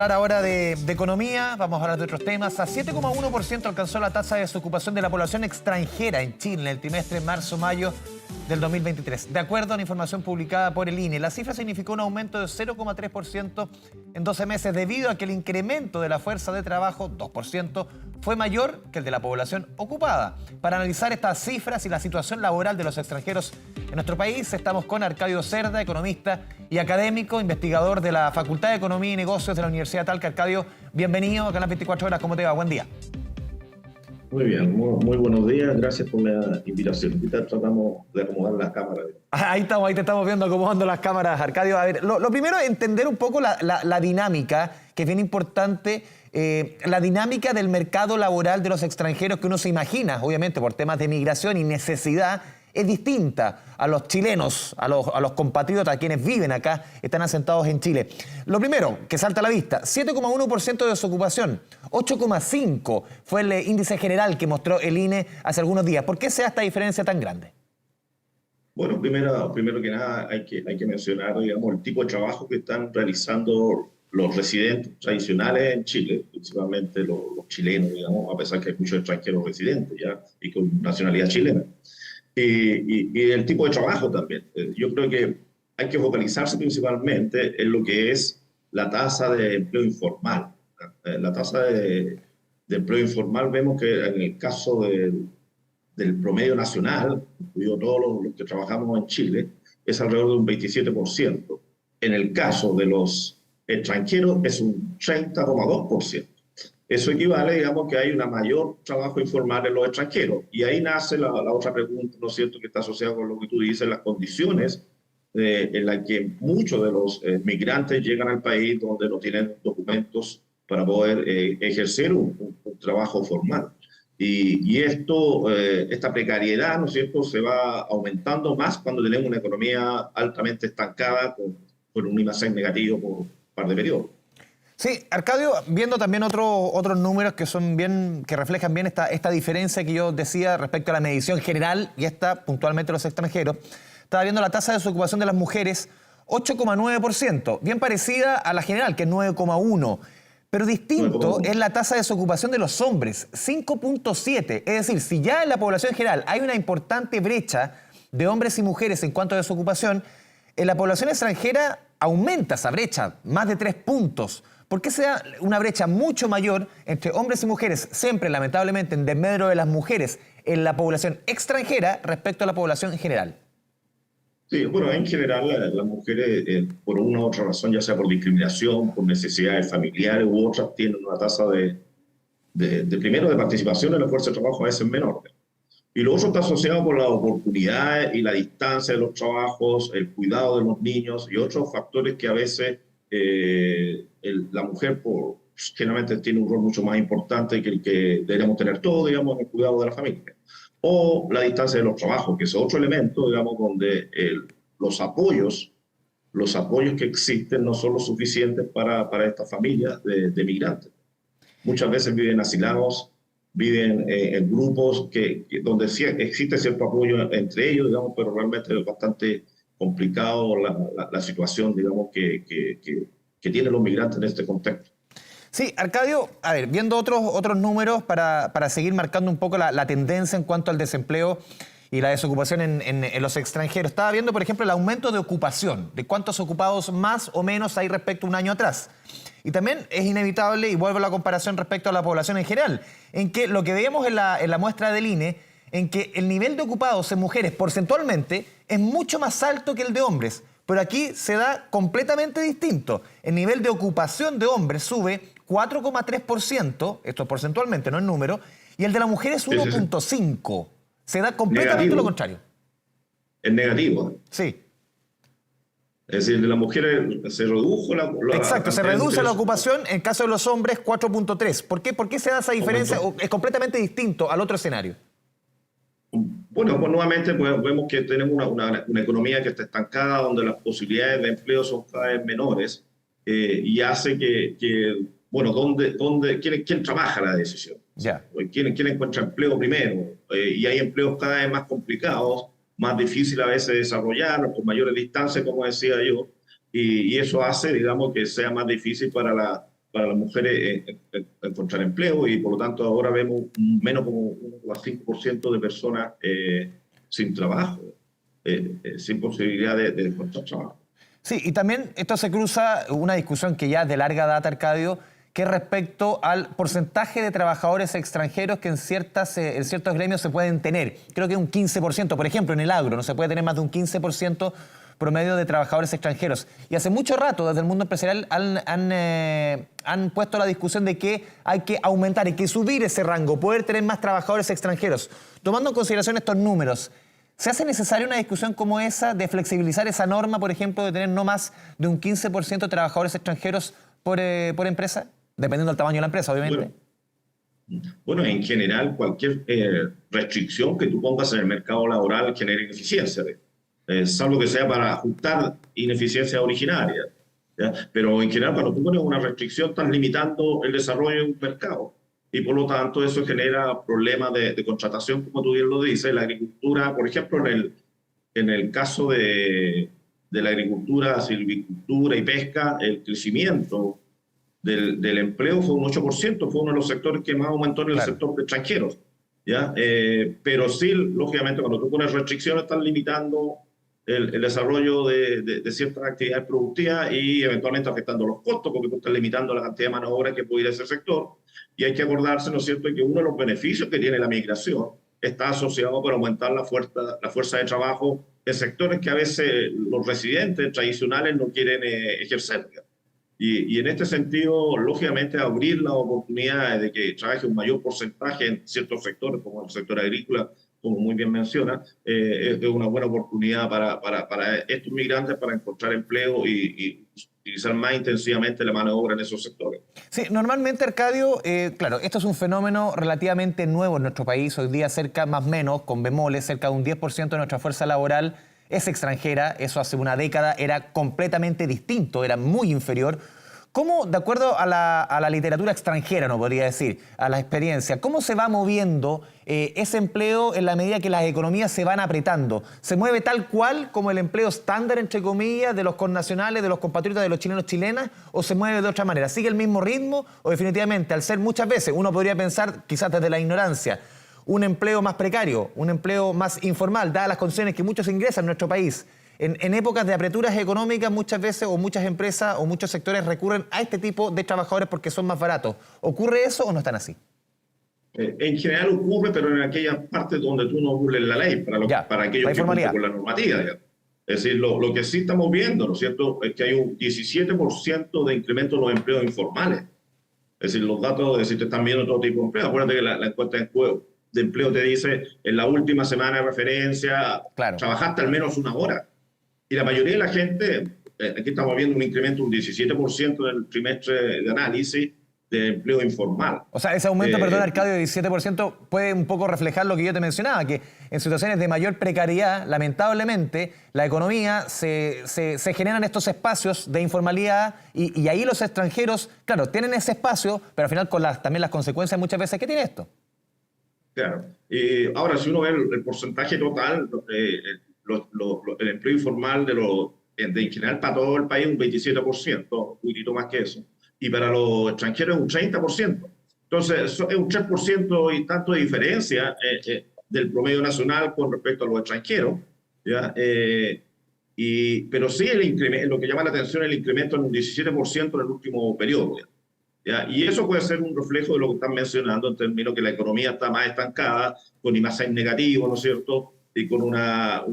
Ahora de economía, vamos a hablar de otros temas. A 7,1% alcanzó la tasa de desocupación de la población extranjera en Chile en el trimestre marzo-mayo del 2023. De acuerdo a la información publicada por el INE, la cifra significó un aumento de 0,3% en 12 meses debido a que el incremento de la fuerza de trabajo, 2%, fue mayor que el de la población ocupada. Para analizar estas cifras y la situación laboral de los extranjeros en nuestro país, estamos con Arcadio Cerda, economista y académico, investigador de la Facultad de Economía y Negocios de la Universidad Talca. Arcadio, bienvenido acá en las 24 horas. ¿Cómo te va? Buen día. Muy bien, muy buenos días. Gracias por la invitación. Ahorita tratamos de acomodar las cámaras. Ahí te estamos viendo acomodando las cámaras, Arcadio. A ver, lo primero es entender un poco la dinámica, que es bien importante, la dinámica del mercado laboral de los extranjeros que uno se imagina, obviamente por temas de migración y necesidad, es distinta a los chilenos, a los compatriotas, a quienes viven acá, están asentados en Chile. Lo primero que salta a la vista, 7,1% de desocupación, 8,5% fue el índice general que mostró el INE hace algunos días. ¿Por qué se da esta diferencia tan grande? Bueno, primero que nada hay que mencionar, digamos, el tipo de trabajo que están realizando los residentes tradicionales en Chile, principalmente los chilenos, digamos, a pesar que hay muchos extranjeros residentes ya y con nacionalidad chilena. Y el tipo de trabajo también. Yo creo que hay que focalizarse principalmente en lo que es la tasa de empleo informal. La tasa de empleo informal, vemos que en el caso del promedio nacional, incluido todos los que trabajamos en Chile, es alrededor de un 27%. En el caso de los extranjeros es un 30,2%. Eso equivale, digamos, que hay un mayor trabajo informal en los extranjeros. Y ahí nace la otra pregunta, ¿no es cierto?, que está asociada con lo que tú dices, las condiciones en las que muchos de los migrantes llegan al país donde no tienen documentos para poder ejercer un trabajo formal. Y esta precariedad, ¿no es cierto?, se va aumentando más cuando tenemos una economía altamente estancada con un IMASEC negativo por un par de periodos. Sí, Arcadio, viendo también otros números que reflejan bien esta diferencia que yo decía respecto a la medición general y esta puntualmente los extranjeros, estaba viendo la tasa de desocupación de las mujeres, 8,9%, bien parecida a la general, que es 9,1%, pero distinto es la tasa de desocupación de los hombres, 5,7%. Es decir, si ya en la población general hay una importante brecha de hombres y mujeres en cuanto a desocupación, en la población extranjera aumenta esa brecha, más de 3 puntos. ¿Por qué se da una brecha mucho mayor entre hombres y mujeres, siempre lamentablemente en desmedro de las mujeres, en la población extranjera respecto a la población general? Sí, bueno, en general las mujeres, por una u otra razón, ya sea por discriminación, por necesidades familiares u otras, tienen una tasa primero de participación en la fuerza de trabajo a veces menor. Y lo otro está asociado con las oportunidades y la distancia de los trabajos, el cuidado de los niños y otros factores que a veces la mujer generalmente tiene un rol mucho más importante que el que deberíamos tener todos, digamos, en el cuidado de la familia. O la distancia de los trabajos, que es otro elemento, digamos, donde los apoyos que existen no son los suficientes para estas familias de migrantes. Muchas veces viven asilados, viven en grupos donde sí existe cierto apoyo entre ellos, digamos, pero realmente es bastante complicado la situación, digamos, que tienen los migrantes en este contexto. Sí, Arcadio, a ver, viendo otros números para seguir marcando un poco la tendencia en cuanto al desempleo y la desocupación en los extranjeros. Estaba viendo, por ejemplo, el aumento de ocupación, de cuántos ocupados más o menos hay respecto a un año atrás. Y también es inevitable, y vuelvo a la comparación respecto a la población en general, en que lo que vemos en la muestra del INE, en que el nivel de ocupados en mujeres porcentualmente es mucho más alto que el de hombres. Pero aquí se da completamente distinto. El nivel de ocupación de hombres sube 4,3%, esto porcentualmente, no en número, y el de la mujer es 1,5%. Se da completamente negativo. Lo contrario. Es negativo. Sí. Es decir, de las mujeres se redujo Exacto, se reduce la ocupación, en caso de los hombres 4,3%. ¿Por qué se da esa diferencia? Es completamente distinto al otro escenario. Bueno, pues nuevamente pues, vemos que tenemos una economía que está estancada, donde las posibilidades de empleo son cada vez menores y hace bueno, ¿quién trabaja la decisión? Ya. ¿Quién encuentra empleo primero? Y hay empleos cada vez más complicados, más difícil a veces de desarrollar, con mayores distancias, como decía yo, y eso hace, digamos, que sea más difícil para para las mujeres encontrar empleo y por lo tanto ahora vemos menos como 1,5% de personas sin trabajo, sin posibilidad de encontrar trabajo. Sí, y también esto se cruza una discusión que ya es de larga data, Arcadio, que es respecto al porcentaje de trabajadores extranjeros que en ciertos gremios se pueden tener. Creo que un 15%, por ejemplo, en el agro, no se puede tener más de un 15% promedio de trabajadores extranjeros. Y hace mucho rato, desde el mundo empresarial, han puesto la discusión de que hay que aumentar, hay que subir ese rango, poder tener más trabajadores extranjeros. Tomando en consideración estos números, ¿se hace necesaria una discusión como esa de flexibilizar esa norma, por ejemplo, de tener no más de un 15% de trabajadores extranjeros por empresa? Dependiendo del tamaño de la empresa, obviamente. Bueno, en general, cualquier restricción que tú pongas en el mercado laboral genera ineficiencia, salvo que sea para ajustar ineficiencias originarias, ¿ya? Pero en general, cuando tú pones una restricción, estás limitando el desarrollo de un mercado y por lo tanto eso genera problemas de contratación, como tú bien lo dices. La agricultura, por ejemplo, en el caso de la agricultura, silvicultura y pesca, el crecimiento del empleo fue un 8%, fue uno de los sectores que más aumentó en el sector de extranjeros, ¿ya? Pero sí, lógicamente, cuando tú pones restricciones, estás limitando el desarrollo de ciertas actividades productivas y eventualmente afectando los costos, porque tú estás limitando la cantidad de mano de obra que puede ir a ese sector. Y hay que acordarse, ¿no es cierto?, que uno de los beneficios que tiene la migración está asociado para aumentar la fuerza de trabajo en sectores que a veces los residentes tradicionales no quieren ejercer. Y en este sentido, lógicamente, abrir la oportunidad de que trabaje un mayor porcentaje en ciertos sectores, como el sector agrícola, como muy bien menciona, es una buena oportunidad para estos migrantes para encontrar empleo y utilizar más intensivamente la mano de obra en esos sectores. Sí, normalmente, Arcadio, claro, esto es un fenómeno relativamente nuevo en nuestro país. Hoy día cerca, más o menos, con bemoles, cerca de un 10% de nuestra fuerza laboral es extranjera. Eso hace una década era completamente distinto, era muy inferior. ¿Cómo, de acuerdo a la literatura extranjera, no podría decir, a la experiencia, cómo se va moviendo ese empleo en la medida que las economías se van apretando? ¿Se mueve tal cual como el empleo estándar, entre comillas, de los connacionales, de los compatriotas, de los chilenos chilenas, o se mueve de otra manera? ¿Sigue el mismo ritmo o definitivamente, al ser muchas veces, uno podría pensar, quizás desde la ignorancia, un empleo más precario, un empleo más informal, dadas las condiciones que muchos ingresan en nuestro país? En épocas de apreturas económicas muchas veces o muchas empresas o muchos sectores recurren a este tipo de trabajadores porque son más baratos. ¿Ocurre eso o no están así? En general ocurre, pero en aquellas partes donde tú no burles la ley, para aquellos que cumplen con la normativa. Digamos. Es decir, lo que sí estamos viendo, ¿no es cierto?, es que hay un 17% de incremento en los empleos informales. Es decir, los datos, es decir, te están viendo todo tipo de empleo. Acuérdate que la encuesta de empleo te dice, en la última semana de referencia, claro, trabajaste al menos una hora. Y la mayoría de la gente, aquí estamos viendo un incremento, un 17% en el trimestre de análisis de empleo informal. O sea, ese aumento, perdón, Arcadio, de 17% puede un poco reflejar lo que yo te mencionaba, que en situaciones de mayor precariedad, lamentablemente, la economía se generan estos espacios de informalidad y ahí los extranjeros, claro, tienen ese espacio, pero al final con también las consecuencias muchas veces que tiene esto. Claro. Ahora, si uno ve el porcentaje total, el empleo informal en general para todo el país un 27%, un poquitito más que eso, y para los extranjeros es un 30%. Entonces, es un 3% y tanto de diferencia del promedio nacional con respecto a los extranjeros, ¿ya? Pero sí lo que llama la atención es el incremento en un 17% en el último periodo, ¿ya? Y eso puede ser un reflejo de lo que están mencionando en términos que la economía está más estancada, con imagen negativo, ¿no es cierto?, y con una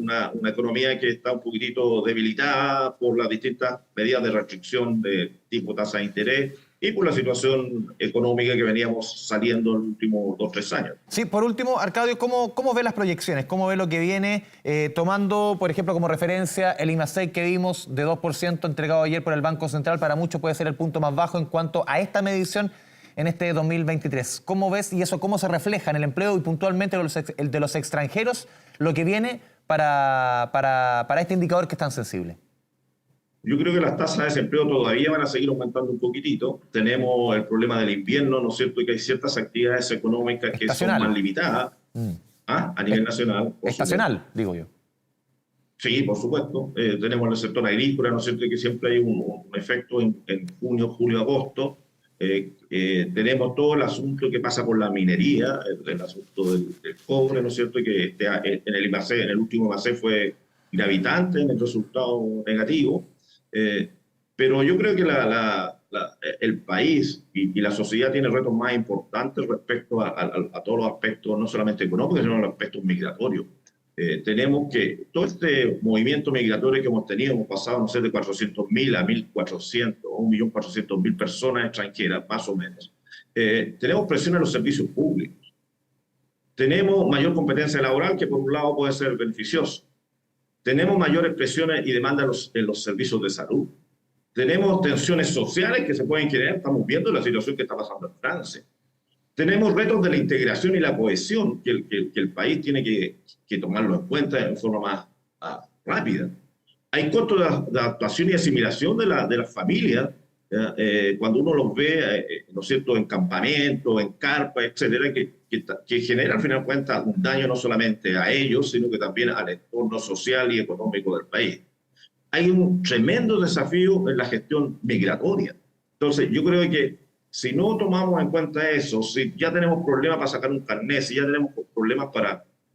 economía que está un poquitito debilitada por las distintas medidas de restricción de tipo tasa de interés y por la situación económica que veníamos saliendo en los últimos 2 o 3 años. Sí, por último, Arcadio, ¿cómo ve las proyecciones? ¿Cómo ve lo que viene? Tomando, por ejemplo, como referencia el IMASEC que vimos de 2% entregado ayer por el Banco Central, para muchos puede ser el punto más bajo en cuanto a esta medición en este 2023. ¿Cómo ves y eso cómo se refleja en el empleo y puntualmente el de los extranjeros, lo que viene para este indicador que es tan sensible? Yo creo que las tasas de desempleo todavía van a seguir aumentando un poquitito. Tenemos el problema del invierno, ¿no es cierto?, y que hay ciertas actividades económicas que son más limitadas a nivel nacional. Estacional, digo yo. Sí, por supuesto. Tenemos el sector agrícola, ¿no es cierto?, que siempre hay un efecto en junio, julio, agosto. Tenemos todo el asunto que pasa con la minería, el asunto del cobre, ¿no es cierto? Que en el IMACE, en el último IMACE fue gravitante en el resultado negativo. Pero yo creo que el país y la sociedad tiene retos más importantes respecto a todos los aspectos, no solamente económicos, sino los aspectos migratorios. Tenemos que todo este movimiento migratorio que hemos tenido, hemos pasado, no sé, de 400.000 a 1.400 o 1.400.000 personas extranjeras, más o menos. Tenemos presión en los servicios públicos. Tenemos mayor competencia laboral, que por un lado puede ser beneficioso. Tenemos mayores presiones y demandas en los servicios de salud. Tenemos tensiones sociales que se pueden generar. Estamos viendo la situación que está pasando en Francia. Tenemos retos de la integración y la cohesión que el país tiene que tomarlo en cuenta de forma más rápida. Hay costos de adaptación y asimilación de las familias, cuando uno los ve, ¿no es cierto?, en campamentos, en carpas, etcétera, que genera al final de cuentas un daño no solamente a ellos, sino que también al entorno social y económico del país. Hay un tremendo desafío en la gestión migratoria. Entonces, yo creo que si no tomamos en cuenta eso, si ya tenemos problemas para sacar un carnet, si ya tenemos problemas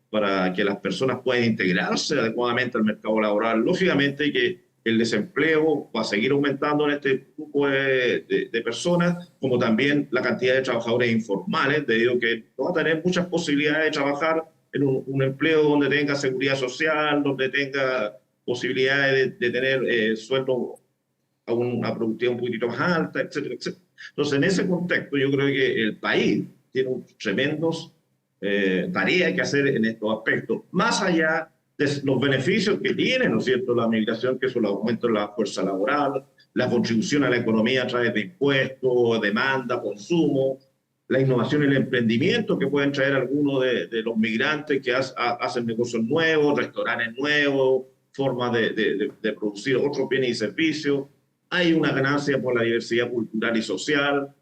para que las personas puedan integrarse adecuadamente al mercado laboral, lógicamente que el desempleo va a seguir aumentando en este grupo de personas, como también la cantidad de trabajadores informales, debido a que no va a tener muchas posibilidades de trabajar en un empleo donde tenga seguridad social, donde tenga posibilidades de tener sueldo a una productividad un poquitito más alta, etcétera, etcétera. Entonces, en ese contexto, yo creo que el país tiene tremendos tareas que hacer en estos aspectos, más allá de los beneficios que tiene, ¿no es cierto?, la migración, que son el aumento de la fuerza laboral, la contribución a la economía a través de impuestos, demanda, consumo, la innovación y el emprendimiento que pueden traer algunos de los migrantes que hacen negocios nuevos, restaurantes nuevos, formas de producir otros bienes y servicios. Hay una ganancia por la diversidad cultural y social,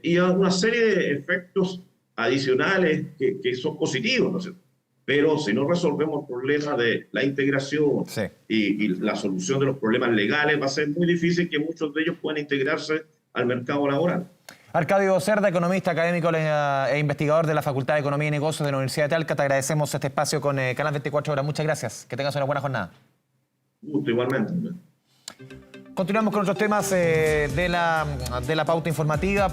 y una serie de efectos adicionales que son positivos, ¿no es cierto? Pero si no resolvemos el problema de la integración, sí, y la solución de los problemas legales, va a ser muy difícil que muchos de ellos puedan integrarse al mercado laboral. Arcadio Cerda, economista académico e investigador de la Facultad de Economía y Negocios de la Universidad de Talca, te agradecemos este espacio con Canal 24 Horas. Muchas gracias. Que tengas una buena jornada. Gusto, igualmente. Continuamos con otros temas de la pauta informativa.